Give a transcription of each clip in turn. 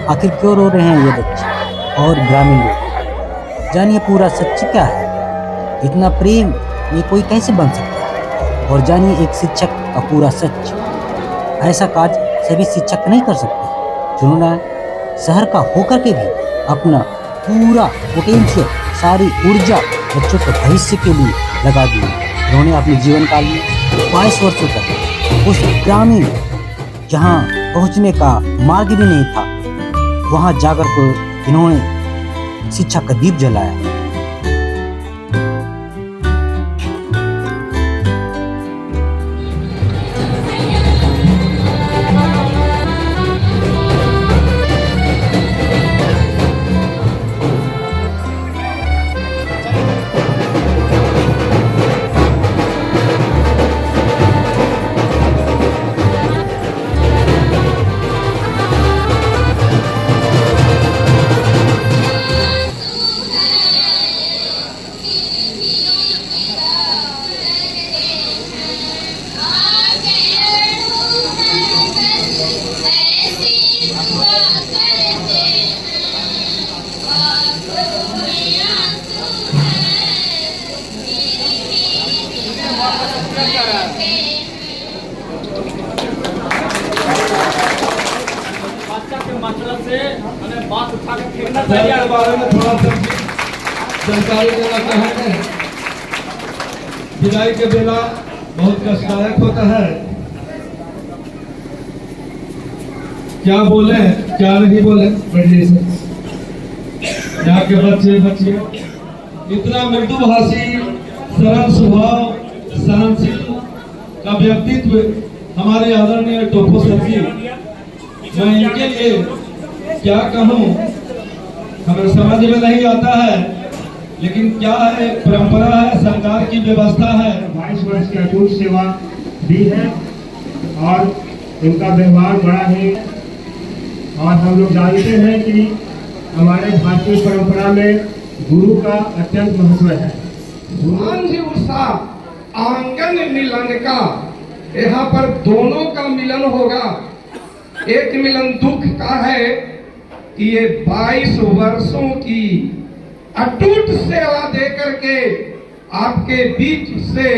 आखिर क्यों रो रहे हैं ये बच्चे और ग्रामीण लोग? जानिए पूरा सच क्या है। इतना प्रेम ये कोई कैसे बन सकता है? और जानिए एक शिक्षक का पूरा सच। ऐसा काज सभी शिक्षक नहीं कर सकते जिन्होंने शहर का होकर के भी अपना पूरा पोटेंशियल, सारी ऊर्जा बच्चों के भविष्य के लिए लगा दी। उन्होंने अपने जीवन काल में 22 वर्षों तक उस ग्रामीण जहाँ पहुँचने का मार्ग भी नहीं था, वहाँ जाकर को इन्होंने शिक्षा का दीप जलाया। के बारे में थोड़ा सा जानकारी देना चाहेंगे। विदाई के बेला बहुत कष्टदायक होता है। क्या बोले क्या नहीं बोले, बढ़िया से यहाँ के बच्चे बच्चियों इतना मृदुभाषी, सरल स्वभाव, सहनशील का व्यक्तित्व हमारे आदरणीय टोपो सर जी, मैं इनके लिए क्या कहूँ, हमारे समाज में नहीं आता है, लेकिन क्या है, परंपरा है, सरकार की व्यवस्था है। 22 वर्ष की अटूट सेवा दी है और उनका व्यवहार बड़ा है। और हम लोग जानते हैं कि हमारे भारतीय परंपरा में गुरु का अत्यंत महत्व है। आंगन मिलन का, यहाँ पर दोनों का मिलन होगा। एक मिलन दुख का है कि ये 22 वर्षों की अटूट सेवा दे करके आपके बीच से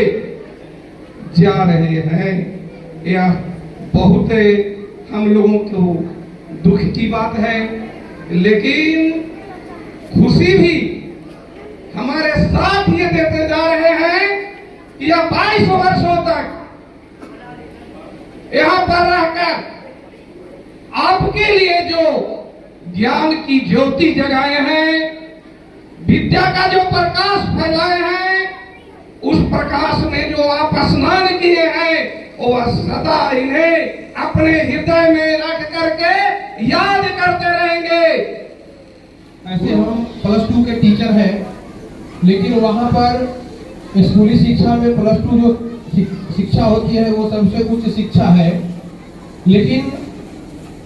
जा रहे हैं। यह बहुत हम लोगों को दुख की बात है, लेकिन खुशी भी हमारे साथ ये देते जा रहे हैं कि यह 22 वर्षों तक यहाँ पर रहकर आपके लिए जो ज्ञान की ज्योति जगाए हैं, विद्या का जो प्रकाश फैलाए हैं, उस प्रकाश में जो आप स्नान किए हैं, वह सदा इन्हें अपने हृदय में रख करके याद करते रहेंगे। ऐसे हम +2 के टीचर हैं, लेकिन वहाँ पर स्कूली शिक्षा में +2 जो शिक्षा होती है वो सबसे उच्च शिक्षा है। लेकिन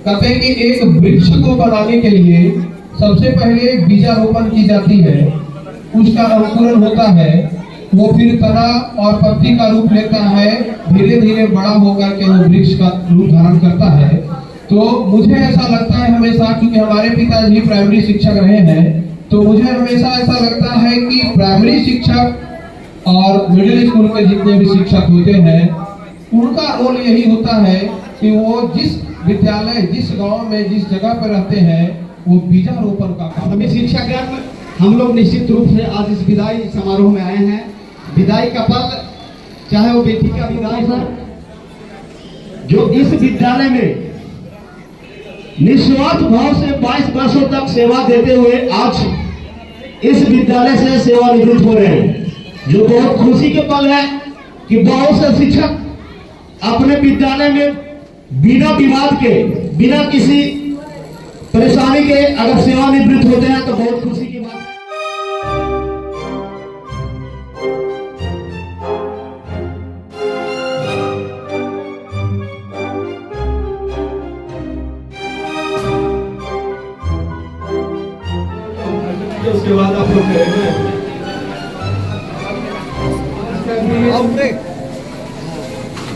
कहते हैं कि एक वृक्ष को बनाने के लिए सबसे पहले बीजारोपण की जाती है, उसका अंकुरण होता है, वो फिर तना और पत्ती का रूप लेता है, धीरे धीरे बड़ा होकर के वो वृक्ष का रूप धारण करता है। तो मुझे ऐसा लगता है हमेशा, क्योंकि हमारे पिताजी प्राइमरी शिक्षक रहे हैं, तो मुझे हमेशा ऐसा लगता है कि प्राइमरी शिक्षक और मिडिल स्कूल के जितने भी शिक्षक होते हैं, उनका रोल यही होता है कि वो जिस विद्यालय, जिस गांव में, जिस जगह पर रहते हैं, वो बीजारोपण का काम। हमें शिक्षागण हम लोग निश्चित रूप से आज इस विदाई समारोह में आए हैं। विदाई का पल, चाहे वो बेटी का विदाई हो, जो इस विद्यालय में निस्वार्थ भाव से 22 वर्षों तक सेवा देते हुए आज इस विद्यालय से सेवानिवृत्त हो रहे हैं, जो बहुत खुशी के पल है कि बहुत से शिक्षक अपने विद्यालय में बिना विवाद के, बिना किसी परेशानी के अगर सेवानिवृत्त होते हैं, तो बहुत खुशी की बात है। उसके बाद आप लोग कहेंगे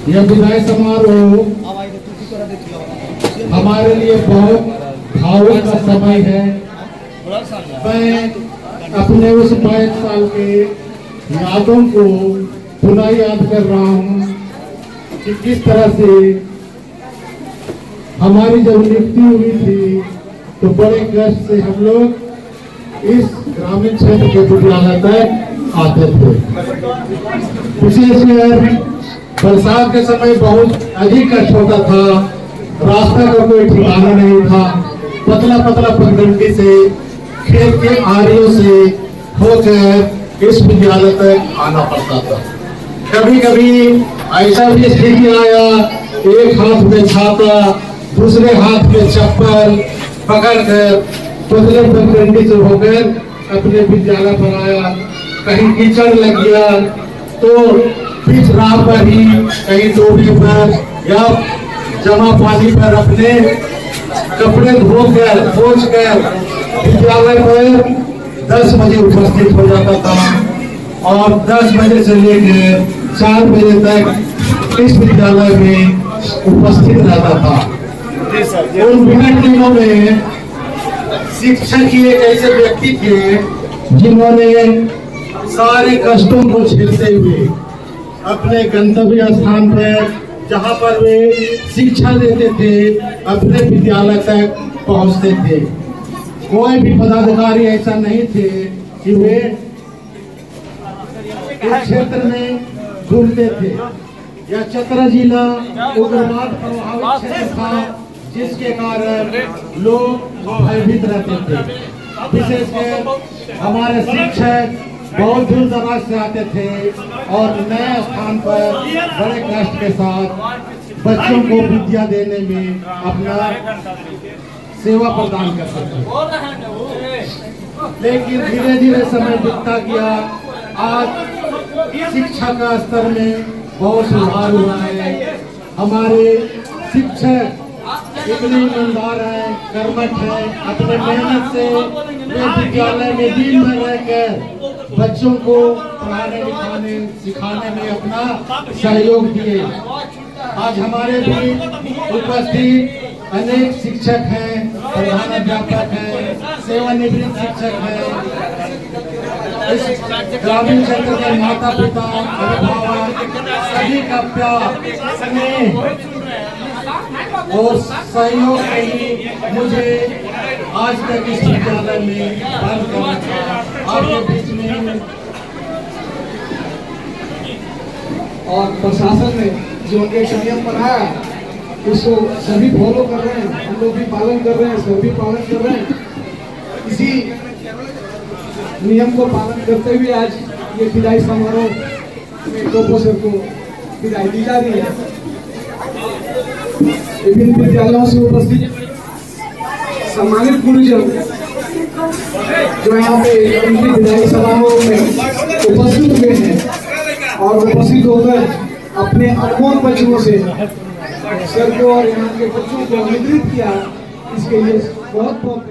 यह विदाई समारोह हमारे लिए बहुत भावुक का समय है। मैं अपने उस 22 साल के यादों को पुनः याद कर रहा हूँ कि किस तरह से हमारी जब नियुक्ति हुई थी तो बड़े कष्ट से हम लोग इस ग्रामीण क्षेत्र के विद्यालय तक आते थे। विशेषकर बरसात के समय बहुत अधिक कष्ट होता था, रास्ता का कोई ठिकाना नहीं था, पतला पतला पगडंडी से खेत के आरियों से होकर इस विद्यालय तक आना पड़ता था। कभी कभी ऐसा भी स्थिति आया, एक हाथ में छाता दूसरे हाथ में चप्पल पकड़कर पतले पगडंडी से होकर अपने विद्यालय पर आया। कहीं कीचड़ लग गया तो बीच राह पर ही कहीं डोबी पर या जमा पानी पर अपने कपड़े धोकर पोंछ कर विद्यालय पर 10 बजे उपस्थित हो जाता था और 10 बजे से लेकर 4 बजे तक इस विद्यालय में उपस्थित रहता था। उन विगत दिनों में शिक्षक ही एक ऐसे व्यक्ति थे जिन्होंने सारे कष्टों को झेलते हुए अपने गंतव्य स्थान पर जहाँ पर वे शिक्षा देते थे अपने विद्यालय तक पहुँचते थे। कोई भी पदाधिकारी ऐसा नहीं थे कि वे इस क्षेत्र में घूमते थे। यह चतरा जिला उग्रवाद प्रभावित क्षेत्र था जिसके कारण लोग भयभीत रहते थे। विशेषकर हमारे शिक्षक बहुत दूर दराज से आते थे और नए स्थान पर बड़े कष्ट के साथ बच्चों को विद्या देने में अपना सेवा प्रदान करते थे। लेकिन धीरे धीरे समय बीतता गया। आज शिक्षा का स्तर में बहुत सुधार हुआ है। हमारे शिक्षक इतने ईमानदार है, कर्मठ है, अपने मेहनत से वे विद्यालय में दिन भर रहकर बच्चों को पढ़ाने लिखाने सिखाने में अपना सहयोग दिए। आज हमारे भी उपस्थित अनेक शिक्षक हैं, प्रधानाध्यापक हैं, सेवानिवृत्त शिक्षक हैं। इस ग्रामीण क्षेत्र के माता पिता अभिभावक सभी का प्यार स्नेह और सहयोग के लिए मुझे आज तक इस विद्यालय में बंद करना था। आपके बीच में और प्रशासन ने जो एक नियम बनाया उसको सभी फॉलो कर रहे हैं, हम लोग भी पालन कर रहे हैं, सभी पालन कर रहे हैं। इसी नियम को पालन करते हुए आज ये विदाई समारोह में टोपो सर को विदाई दी जा रही है। विभिन्न विद्यालयों से उपस्थित सम्मानित गुरुजन जो यहाँ पे उनकी विदाई समारोह में उपस्थित हुए हैं और उपस्थित होकर अपने अनमोल बच्चों से सर को और यहाँ के बच्चों को आमंत्रित किया, इसके लिए बहुत बहुत